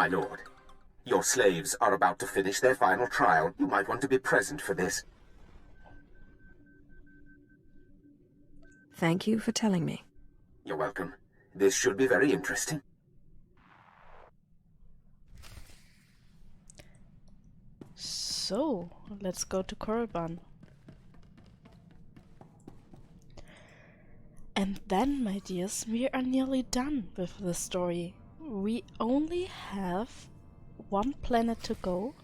My lord, your slaves are about to finish their final trial. You might want to be present for this. Thank you for telling me. You're welcome. This should be very interesting. So, let's go to Korriban. And then, my dears, we are nearly done with the story. We only have one planet to go.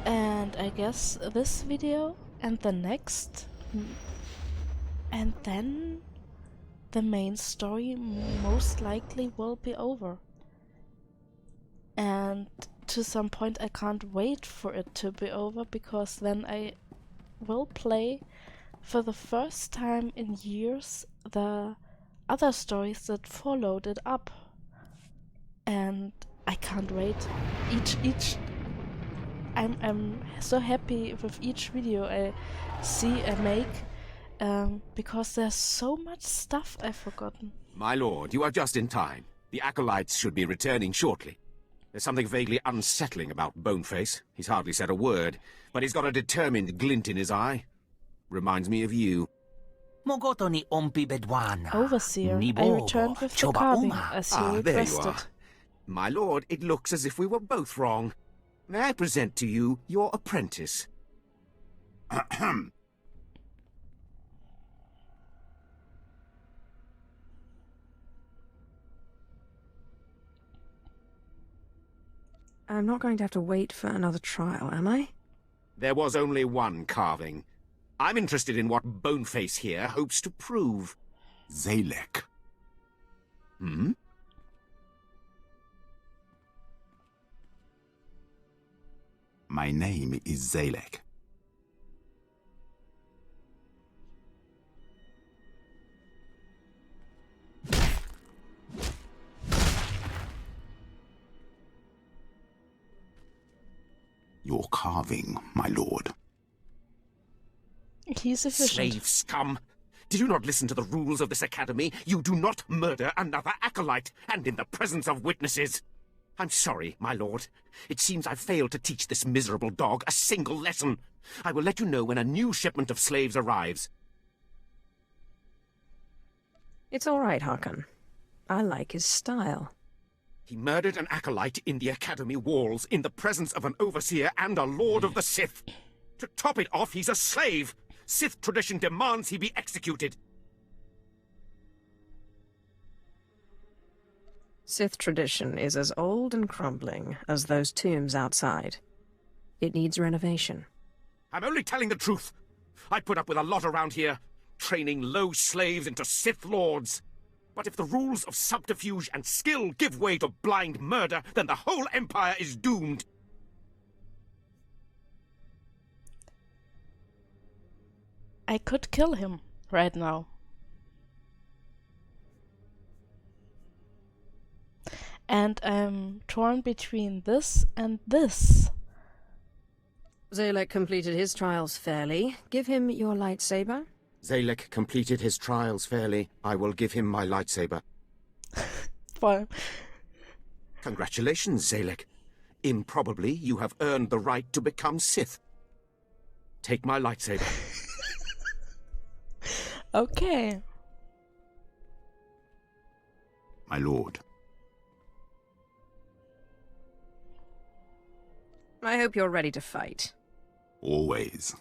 And I guess this video and the next. And then the main story most likely will be over. And to some point I can't wait for it to be over, because then I will play for the first time in years the other stories that followed it up. And I can't wait. I'm so happy with each video I see and make, because there's so much stuff I've forgotten. My lord, you are just in time. The acolytes should be returning shortly. There's something vaguely unsettling about Boneface. He's hardly said a word, but he's got a determined glint in his eye. Reminds me of you. Overseer, I returned with the carving as you requested. There you are. My lord, it looks as if we were both wrong. May I present to you your apprentice? Ahem. I'm not going to have to wait for another trial, am I? There was only one carving. I'm interested in what Boneface here hopes to prove. Zalek. Hmm? My name is Zalek. Your carving, my lord. He's efficient. Slave scum! Did you not listen to the rules of this academy? You do not murder another acolyte, and in the presence of witnesses. I'm sorry, my lord. It seems I've failed to teach this miserable dog a single lesson. I will let you know when a new shipment of slaves arrives. It's all right, Harkon. I like his style. He murdered an acolyte in the academy walls in the presence of an overseer and a lord of the Sith. To top it off, he's a slave. Sith tradition demands he be executed. Sith tradition is as old and crumbling as those tombs outside. It needs renovation. I'm only telling the truth. I put up with a lot around here, training low slaves into Sith lords. But if the rules of subterfuge and skill give way to blind murder, then the whole Empire is doomed. I could kill him right now. And I'm torn between this and this. Zalek completed his trials fairly. Give him your lightsaber. Zalek completed his trials fairly. I will give him my lightsaber. Fine. Congratulations, Zalek. Improbably, you have earned the right to become Sith. Take my lightsaber. Okay. My lord. I hope you're ready to fight. Always.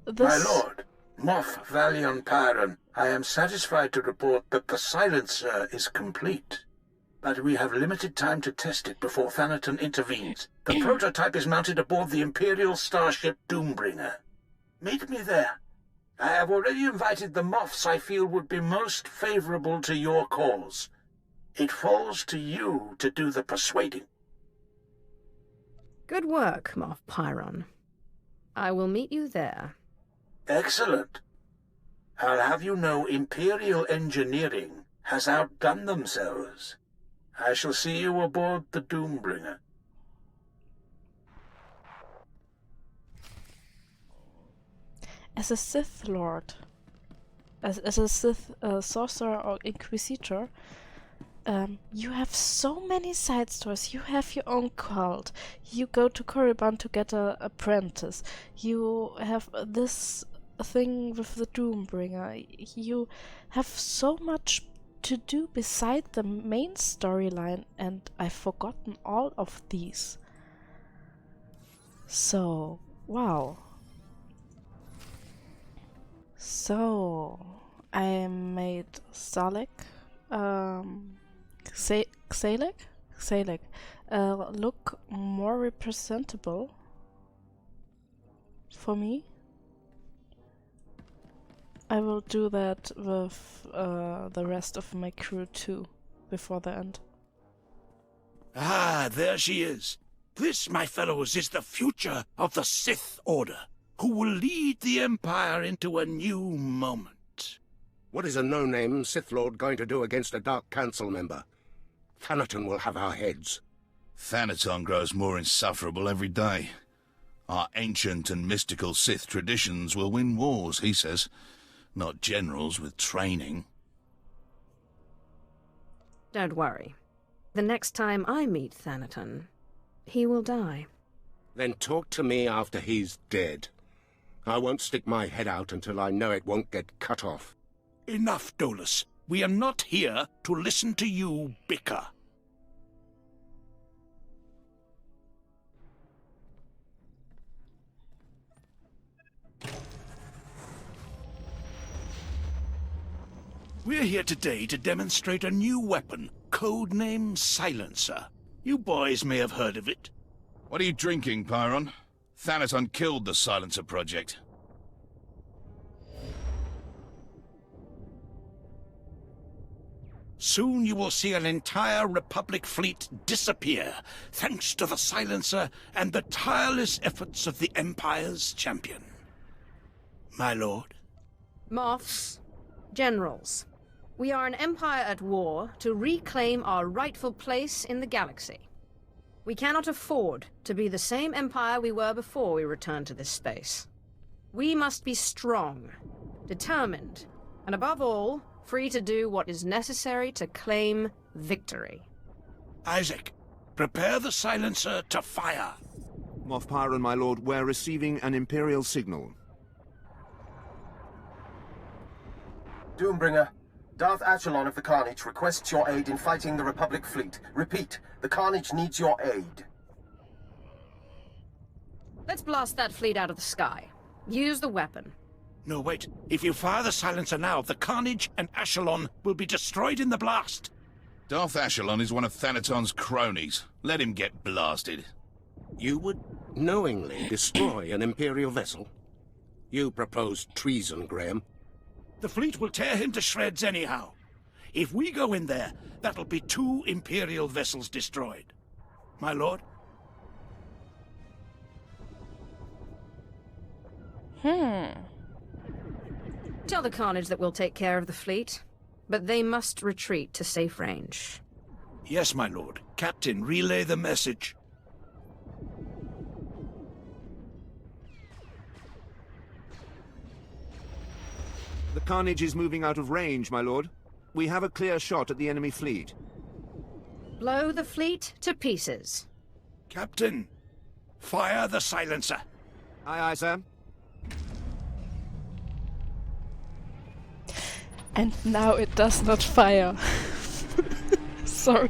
My lord, Moff Valion Pyron, I am satisfied to report that the silencer is complete. But we have limited time to test it before Thanaton intervenes. The prototype is mounted aboard the Imperial starship Doombringer. Meet me there. I have already invited the Moffs I feel would be most favorable to your cause. It falls to you to do the persuading. Good work, Moff Pyron. I will meet you there. Excellent. I'll have you know Imperial engineering has outdone themselves. I shall see you aboard the Doombringer. As a Sith Lord, as a Sith sorcerer or Inquisitor, You have so many side stories. You have your own cult. You go to Korriban to get a apprentice. You have this thing with the Doombringer. You have so much to do beside the main storyline, and I've forgotten all of these. So, wow. So, I made Salek, Salek, look more representable for me. I will do that with the rest of my crew too, before the end. Ah, there she is. This, my fellows, is the future of the Sith Order, who will lead the Empire into a new moment. What is a no-name Sith Lord going to do against a Dark Council member? Thanaton will have our heads. Thanaton grows more insufferable every day. Our ancient and mystical Sith traditions will win wars, he says. Not generals with training. Don't worry. The next time I meet Thanaton, he will die. Then talk to me after he's dead. I won't stick my head out until I know it won't get cut off. Enough, Dolus. We are not here to listen to you bicker. We're here today to demonstrate a new weapon, codename Silencer. You boys may have heard of it. What are you drinking, Pyron? Thanaton killed the Silencer project. Soon you will see an entire Republic fleet disappear, thanks to the Silencer and the tireless efforts of the Empire's champion. My lord? Moths, generals, we are an empire at war to reclaim our rightful place in the galaxy. We cannot afford to be the same empire we were before we returned to this space. We must be strong, determined, and above all, free to do what is necessary to claim victory. Isaac, prepare the Silencer to fire. Moff Pyron, my lord, we're receiving an Imperial signal. Doombringer, Darth Achelon of the Carnage requests your aid in fighting the Republic fleet. Repeat, the Carnage needs your aid. Let's blast that fleet out of the sky. Use the weapon. No, wait. If you fire the Silencer now, the Carnage and Achelon will be destroyed in the blast. Darth Achelon is one of Thanaton's cronies. Let him get blasted. You would knowingly destroy an Imperial vessel? You propose treason, Graham. The fleet will tear him to shreds anyhow. If we go in there, that'll be 2 Imperial vessels destroyed. My lord? Tell the Carnage that we'll take care of the fleet, but they must retreat to safe range. Yes, my lord. Captain, relay the message. The Carnage is moving out of range, my lord. We have a clear shot at the enemy fleet. Blow the fleet to pieces. Captain, fire the Silencer. Aye, aye, sir. And now it does not fire. Sorry.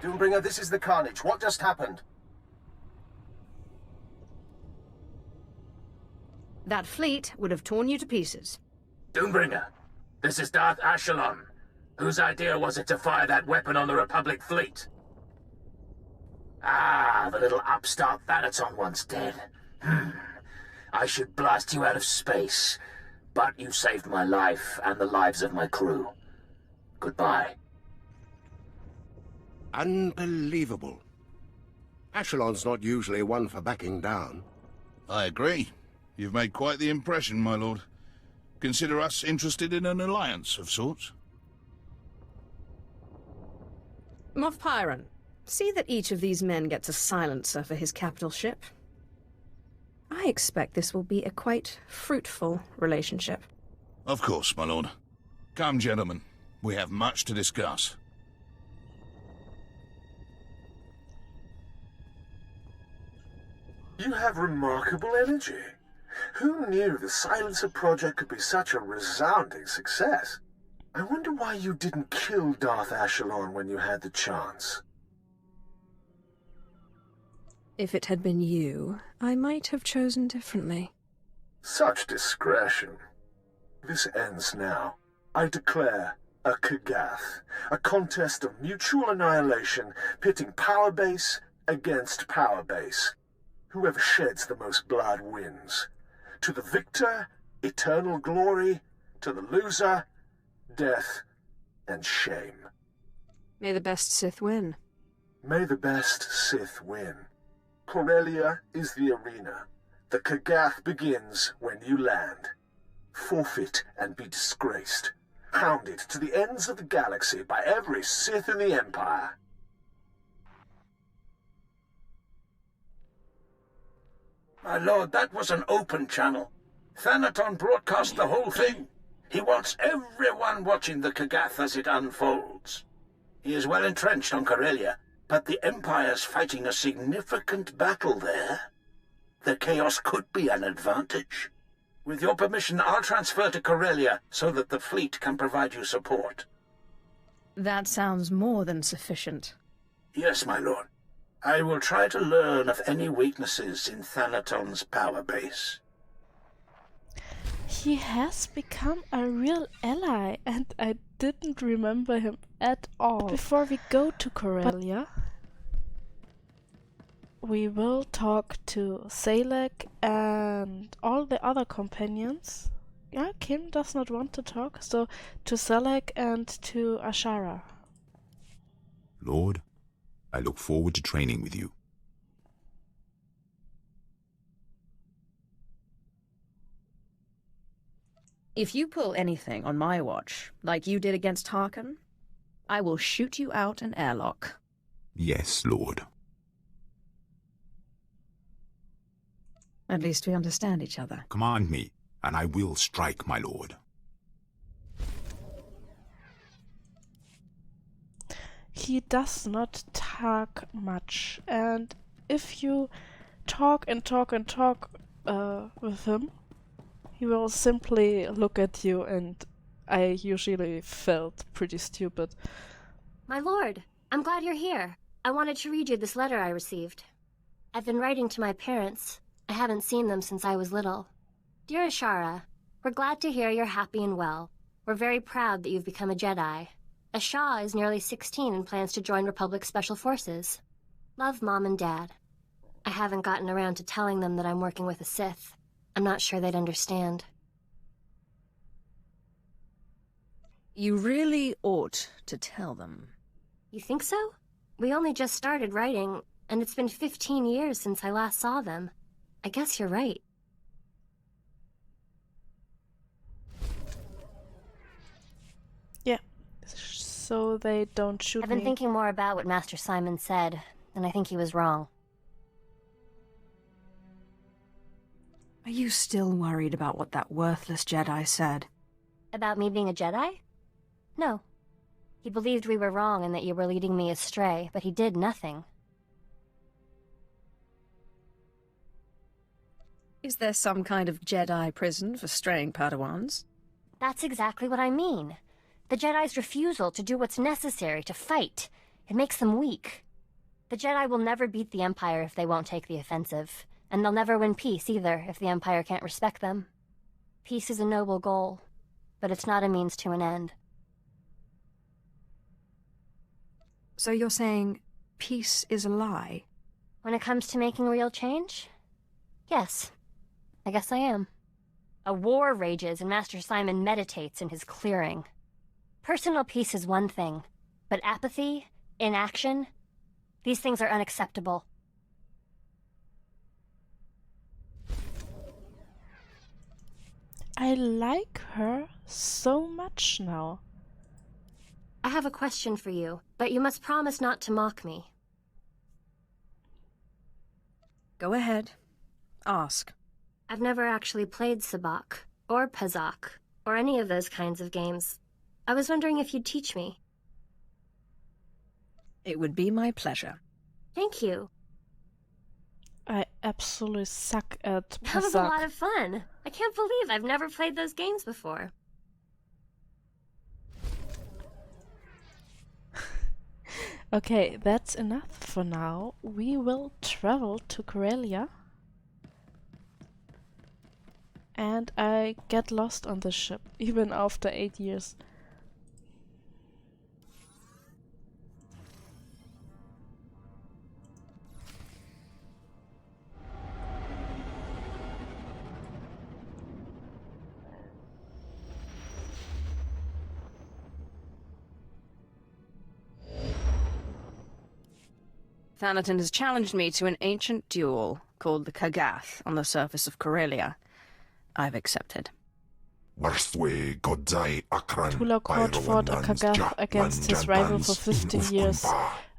Doombringer, this is the Carnage. What just happened? That fleet would have torn you to pieces. Doombringer, this is Darth Achelon. Whose idea was it to fire that weapon on the Republic fleet? Ah, the little upstart Thanaton once dead. I should blast you out of space, but you saved my life and the lives of my crew. Goodbye. Unbelievable. Ashelon's not usually one for backing down. I agree. You've made quite the impression, my lord. Consider us interested in an alliance of sorts. Moff Pyron, see that each of these men gets a silencer for his capital ship. I expect this will be a quite fruitful relationship. Of course, my lord. Come, gentlemen. We have much to discuss. You have remarkable energy. Who knew the Silencer project could be such a resounding success? I wonder why you didn't kill Darth Ashelon when you had the chance. If it had been you, I might have chosen differently. Such discretion. This ends now. I declare a Kagath, a contest of mutual annihilation, pitting power base against power base. Whoever sheds the most blood wins. To the victor, eternal glory. To the loser, death and shame. May the best Sith win. May the best Sith win. Corellia is the arena. The Kagath begins when you land. Forfeit and be disgraced. Hounded to the ends of the galaxy by every Sith in the Empire. My lord, that was an open channel. Thanaton broadcast the whole thing. He wants everyone watching the Kagath as it unfolds. He is well entrenched on Corellia, but the Empire's fighting a significant battle there. The chaos could be an advantage. With your permission, I'll transfer to Corellia so that the fleet can provide you support. That sounds more than sufficient. Yes, my lord. I will try to learn of any weaknesses in Thanaton's power base. He has become a real ally, and I didn't remember him at all. Before we go to Corellia, we will talk to Salek and all the other companions. Yeah, Kim does not want to talk, so to Salek and to Ashara. Lord, I look forward to training with you. If you pull anything on my watch, like you did against Harkon, I will shoot you out an airlock. Yes, Lord. At least we understand each other. Command me, and I will strike, my lord. He does not talk much, and if you talk and talk and talk with him, he will simply look at you, and I usually felt pretty stupid. My lord, I'm glad you're here. I wanted to read you this letter I received. I've been writing to my parents. I haven't seen them since I was little. Dear Ashara, we're glad to hear you're happy and well. We're very proud that you've become a Jedi. Asha is nearly 16 and plans to join Republic Special Forces. Love, Mom and Dad. I haven't gotten around to telling them that I'm working with a Sith. I'm not sure they'd understand. You really ought to tell them. You think so? We only just started writing, and it's been 15 years since I last saw them. I guess you're right. Yeah, so they don't shoot me. I've been thinking more about what Master Simon said, and I think he was wrong. Are you still worried about what that worthless Jedi said? About me being a Jedi? No. He believed we were wrong and that you were leading me astray, but he did nothing. Is there some kind of Jedi prison for straying Padawans? That's exactly what I mean. The Jedi's refusal to do what's necessary to fight. It makes them weak. The Jedi will never beat the Empire if they won't take the offensive. And they'll never win peace either if the Empire can't respect them. Peace is a noble goal, but it's not a means to an end. So you're saying peace is a lie? When it comes to making real change? Yes. I guess I am. A war rages and Master Simon meditates in his clearing. Personal peace is one thing, but apathy, inaction, these things are unacceptable. I like her so much now. I have a question for you, but you must promise not to mock me. Go ahead. Ask. I've never actually played Sabak, or Pazak, or any of those kinds of games. I was wondering if you'd teach me. It would be my pleasure. Thank you. I absolutely suck at That was a lot Pazak. of fun. I can't believe I've never played those games before. Okay, that's enough for now. We will travel to Corellia. And I get lost on the ship, even after 8 years. Thanaton has challenged me to an ancient duel called the Kagath on the surface of Corellia. I've accepted. Tula court fought a Kagath against his rival for 15 years,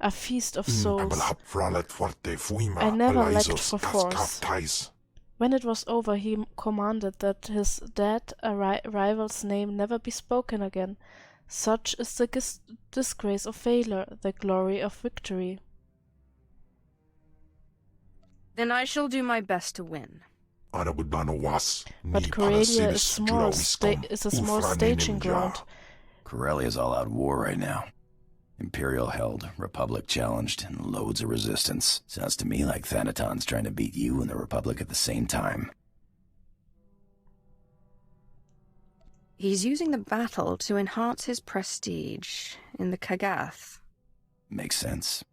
a feast of souls. I never lacked for force. When it was over, he commanded that his dead rival's name never be spoken again. Such is the disgrace of valor, the glory of victory. Then I shall do my best to win. But Corellia is a small staging ground. Corellia's all out war right now. Imperial held, Republic challenged, and loads of resistance. Sounds to me like Thanaton's trying to beat you and the Republic at the same time. He's using the battle to enhance his prestige in the Kagath. Makes sense.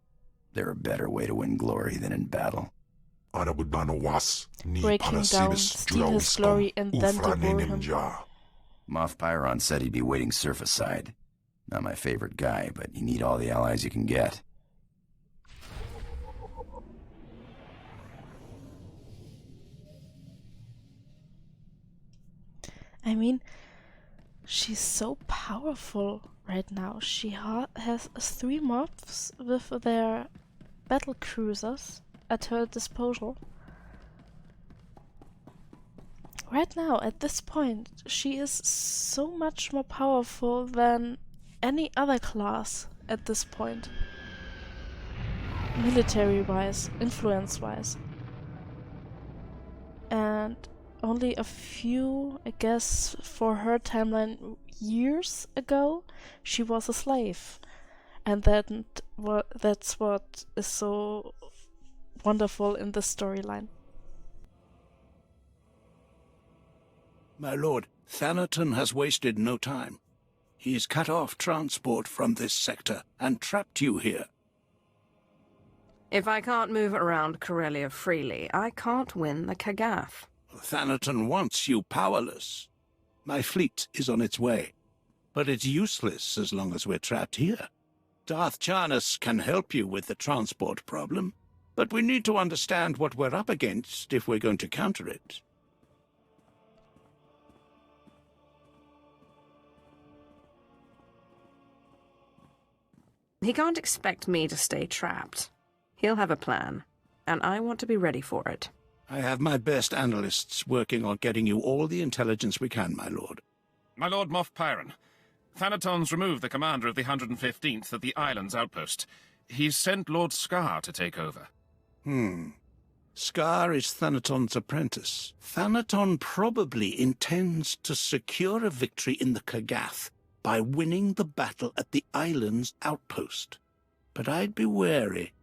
There's a better way to win glory than in battle. Breaking down, steal his glory, and then devour him. Moff Pyron said he'd be waiting surface side. Not my favorite guy, but you need all the allies you can get. I mean, she's so powerful right now. She has 3 mobs with their battle cruisers at her disposal. Right now, at this point, she is so much more powerful than any other class at this point. Military-wise, influence-wise. And only a few, I guess, for her timeline years ago, she was a slave. And that's what is so wonderful in this storyline. My lord, Thanaton has wasted no time. He's cut off transport from this sector and trapped you here. If I can't move around Corellia freely, I can't win the Kagath. Thanaton wants you powerless. My fleet is on its way, but it's useless as long as we're trapped here. Darth Charnas can help you with the transport problem, but we need to understand what we're up against if we're going to counter it. He can't expect me to stay trapped. He'll have a plan, and I want to be ready for it. I have my best analysts working on getting you all the intelligence we can, my lord. My lord Moff Pyron, Thanaton's removed the commander of the 115th at the island's outpost. He's sent Lord Scar to take over. Scar is Thanaton's apprentice. Thanaton probably intends to secure a victory in the Kagath by winning the battle at the island's outpost. But I'd be wary.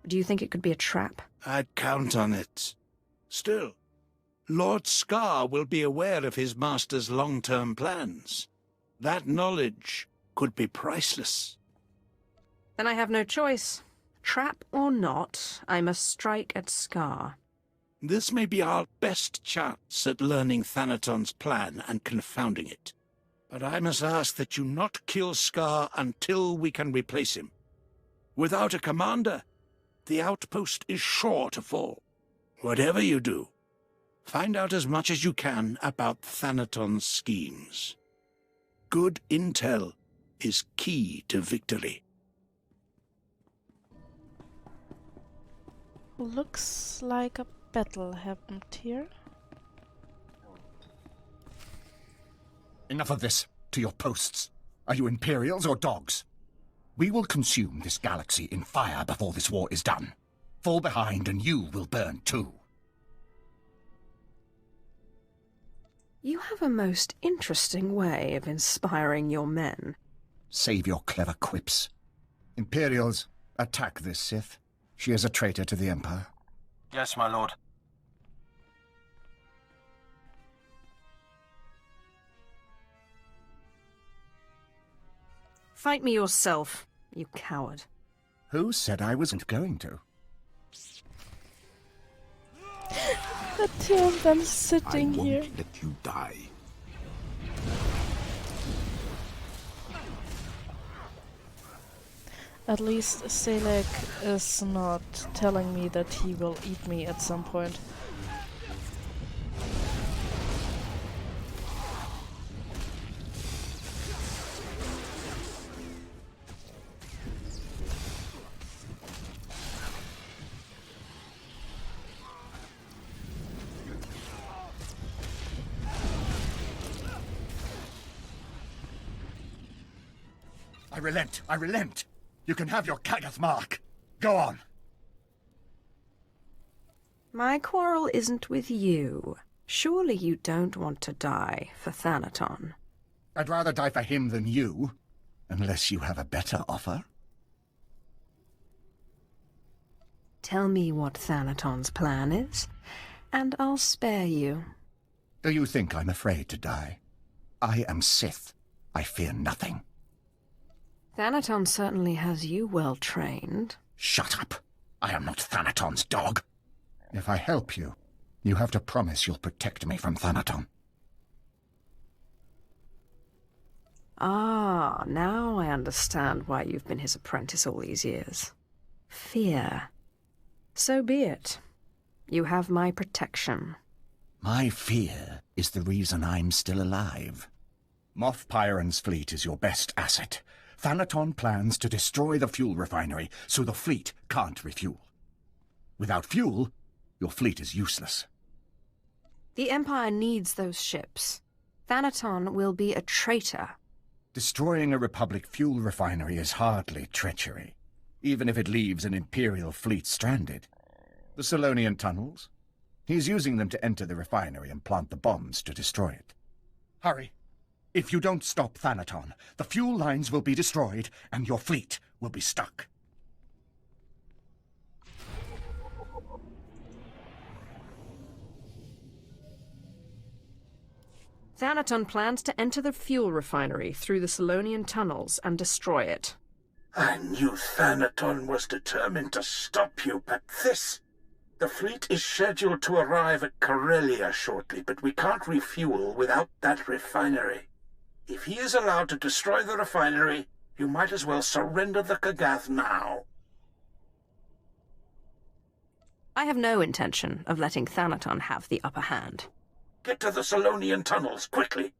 Do you think it could be a trap? I'd count on it. Still, Lord Scar will be aware of his master's long-term plans. That knowledge could be priceless. Then I have no choice. Trap or not, I must strike at Scar. This may be our best chance at learning Thanaton's plan and confounding it. But I must ask that you not kill Scar until we can replace him. Without a commander, the outpost is sure to fall. Whatever you do, Find out as much as you can about Thanaton's schemes. Good intel is key to victory. Looks like a battle happened here. Enough of this. To your posts. Are you Imperials or dogs? We will consume this galaxy in fire before this war is done. Fall behind and you will burn too. You have a most interesting way of inspiring your men. Save your clever quips. Imperials, attack this Sith. She is a traitor to the Empire. Yes, my lord. Fight me yourself, you coward. Who said I wasn't going to? The two of them sitting here. I won't let you die. At least Selek is not telling me that he will eat me at some point. I relent. I relent. You can have your Kagath mark. Go on. My quarrel isn't with you. Surely you don't want to die for Thanaton. I'd rather die for him than you. Unless you have a better offer. Tell me what Thanaton's plan is, and I'll spare you. Do you think I'm afraid to die? I am Sith. I fear nothing. Thanaton certainly has you well trained. Shut up. I am not Thanaton's dog. If I help you, you have to promise you'll protect me from Thanaton. Ah, now I understand why you've been his apprentice all these years. Fear. So be it. You have my protection. My fear is the reason I'm still alive. Moff Pyron's fleet is your best asset. Thanaton plans to destroy the fuel refinery so the fleet can't refuel. Without fuel, your fleet is useless. The Empire needs those ships. Thanaton will be a traitor. Destroying a Republic fuel refinery is hardly treachery, even if it leaves an Imperial fleet stranded. The Solonian tunnels? He's using them to enter the refinery and plant the bombs to destroy it. Hurry! If you don't stop Thanaton, the fuel lines will be destroyed and your fleet will be stuck. Thanaton plans to enter the fuel refinery through the Solonian tunnels and destroy it. I knew Thanaton was determined to stop you, but this... The fleet is scheduled to arrive at Corellia shortly, but we can't refuel without that refinery. If he is allowed to destroy the refinery, you might as well surrender the Kagath now. I have no intention of letting Thanaton have the upper hand. Get to the Solonian tunnels, quickly!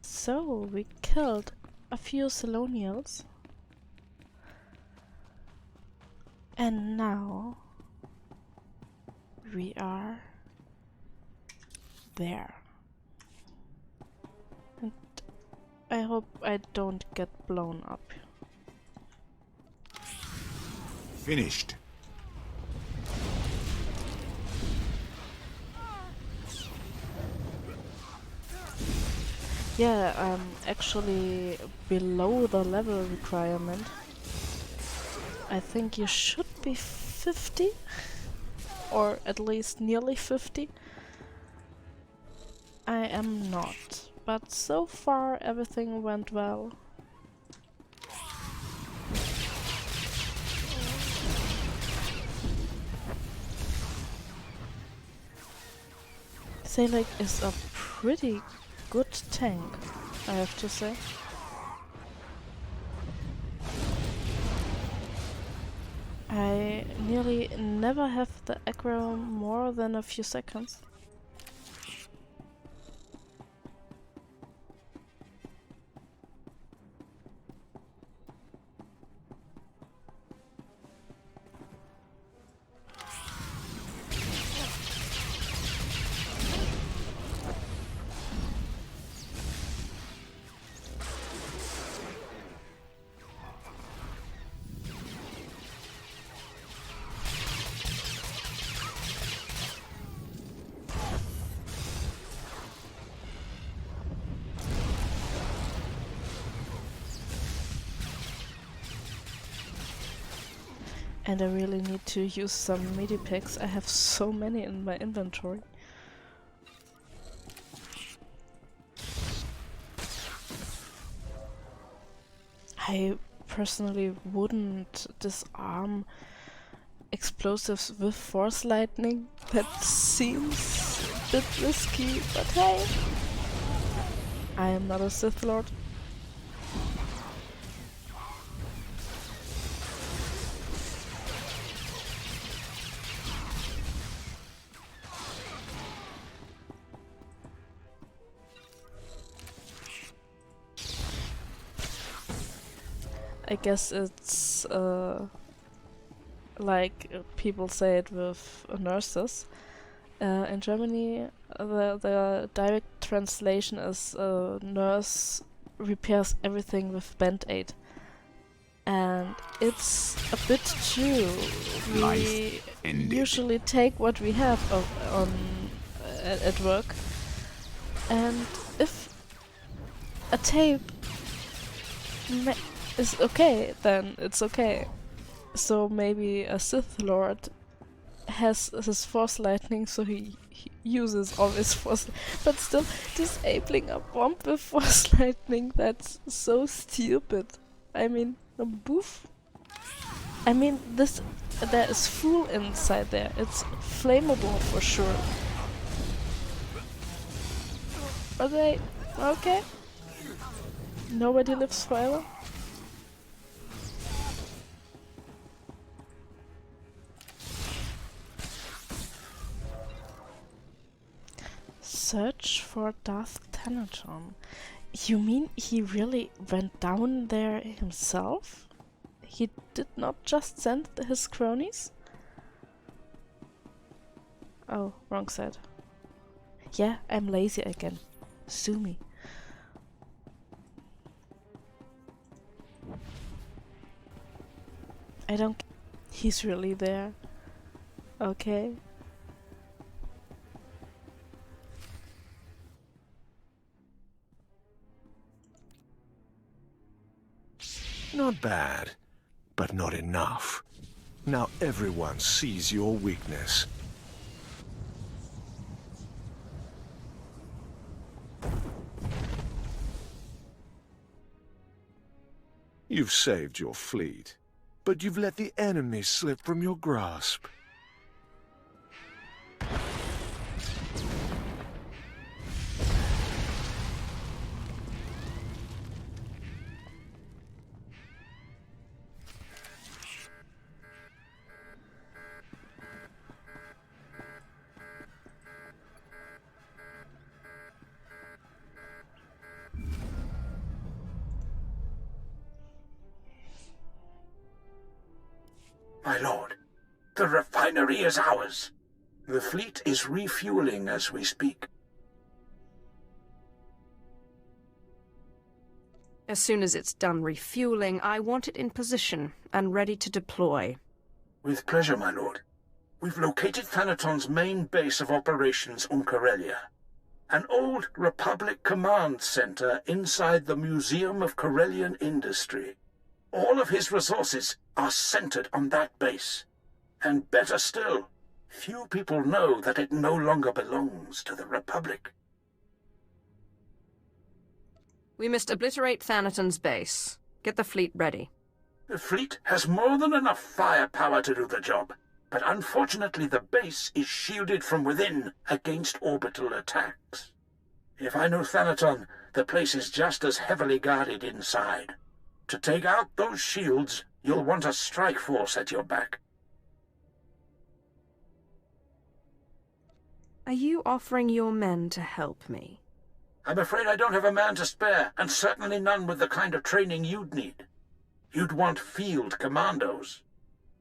So, we killed a few Solonials. And now... we are... there. And I hope I don't get blown up. Finished. Yeah, I'm actually below the level requirement. I think you should be 50, or at least nearly 50. I am not, but so far everything went well. Selek is a pretty good tank, I have to say. I nearly never have the aggro more than a few seconds. And I really need to use some medipacks. I have so many in my inventory. I personally wouldn't disarm explosives with force lightning. That seems a bit risky, but hey, I am not a Sith Lord. I guess it's like people say it with nurses. In Germany, the direct translation is nurse repairs everything with Band-Aid. And it's a bit true. We usually take what we have at work. And if a tape is okay, then it's okay. So maybe a Sith Lord has his force lightning, so he uses all his force, but still disabling a bomb with force lightning, that's so stupid. I mean, a boof. I mean, there is fuel inside there. It's flammable for sure. Are they okay? Nobody lives forever? Search for Darth Thanaton. You mean he really went down there himself? He did not just send his cronies? Oh, wrong side. Yeah, I'm lazy again. Sue me. I don't... He's really there. Okay. Not bad, but not enough. Now everyone sees your weakness. You've saved your fleet, but you've let the enemy slip from your grasp. My lord, the refinery is ours. The fleet is refueling as we speak. As soon as it's done refueling, I want it in position and ready to deploy. With pleasure, my lord. We've located Thanaton's main base of operations on Corellia. An old Republic command center inside the Museum of Corellian Industry. All of his resources are centered on that base. And better still, few people know that it no longer belongs to the Republic. We must obliterate Thanaton's base. Get the fleet ready. The fleet has more than enough firepower to do the job, but unfortunately the base is shielded from within against orbital attacks. If I know Thanaton, the place is just as heavily guarded inside. To take out those shields, You'll want a strike force at your back. Are you offering your men to help me? I'm afraid I don't have a man to spare, and certainly none with the kind of training you'd need. You'd want field commandos.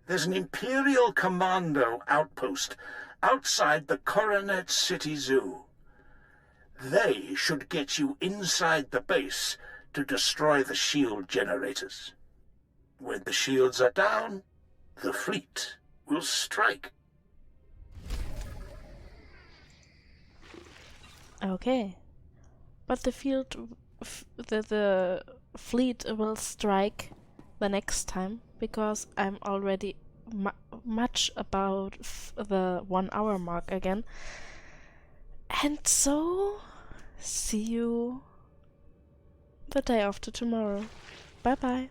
There's an Imperial Commando outpost outside the Coronet City Zoo. They should get you inside the base to destroy the shield generators. When the shields are down, the fleet will strike. Okay. But the the fleet will strike the next time, because I'm already much about the 1 hour mark again. And so, see you the day after tomorrow. Bye bye.